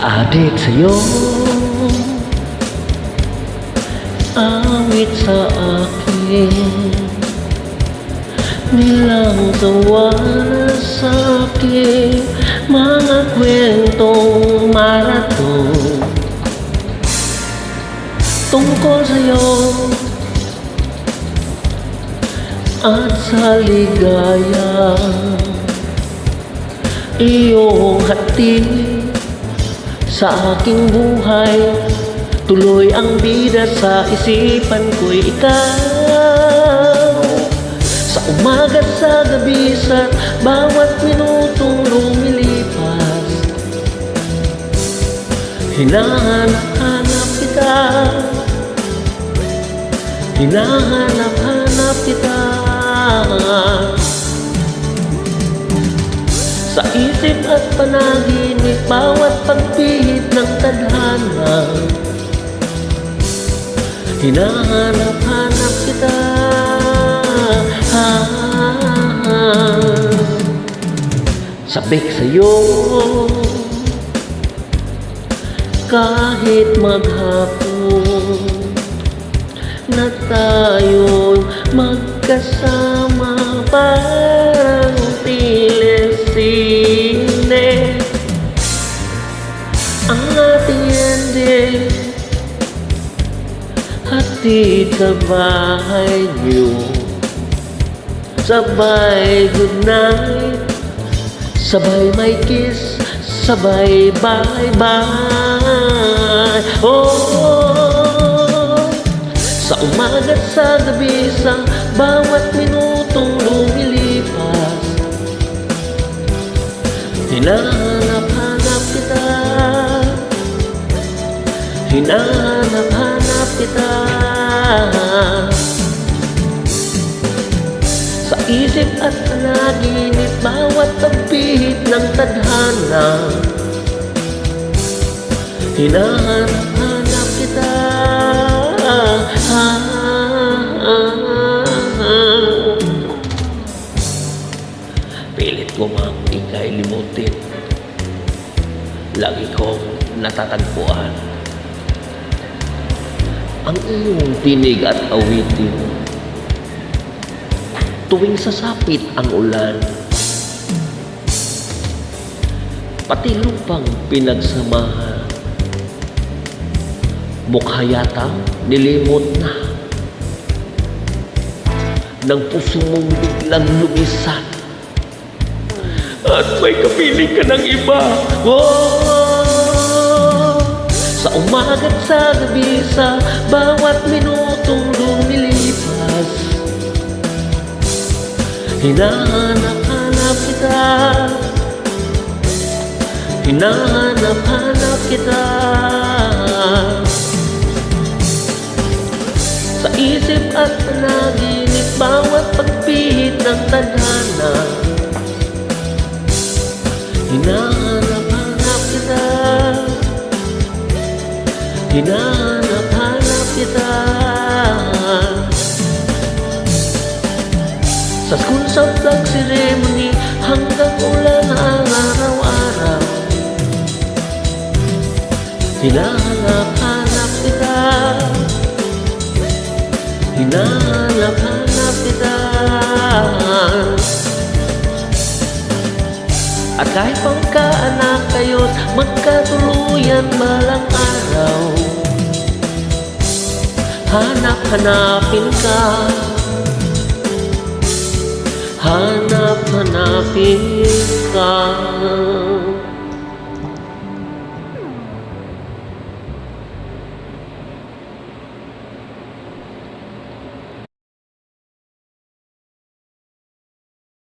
Adik sa'yo, awit sa akin, nilang tawa na sa akin, mga kwentong marathon tungkol sa'yo at sa ligaya iyong hatid sa aking buhay. Tuloy ang bida sa isipan ko'y ikaw. Sa umaga at sa gabi, sa bawat minutong lumilipas, hinahanap-hanap kita, hinahanap-hanap kita. Sa isip at panaginip, bawat pagpihit ng tadhana, hinahanap-hanap kita. Sabik sa'yo kahit maghapon na tayo'y magkasama, parang telesine ang ating ending. Hatid sa bahay niyo, sabay good night, sabay may kiss, sabay bye-bye. Oh, sa umaga at sa gabi, sa bawat minutong lumilipas, hinahanap-hanap kita, hinahanap-hanap kita. Sa isip at panaginip, bawat pagpihit ng tadhana, hinahanap-hanap kita. Pilit ko mang ika'y limutin, lagi kong natatagpuan ang iyong tinig at awitin tuwing sasapit ang ulan, pati lupang pinagsamahan. Mukha yatang nilimot na ng puso mong biglang lumisan, at may kapiling ka ng iba. Oh, sa umaga at sa gabi, sa bawat minutong lumilipas, hinahanap-hanap kita, hinahanap-hanap kita. Sa isip at panaginip, bawat pagpihit ng tadhana, hinahanap-hanap kita, hinahanap-hanap kita. Sa kunsap ng ceremony hanggang ulan ang araw-araw, hinahanap-hanap kita, hinahanap-hanap kita. At kahit pangkaanak kayo't magkatuluyan balang araw, hanap-hanapin ka, hanap-hanapin ka.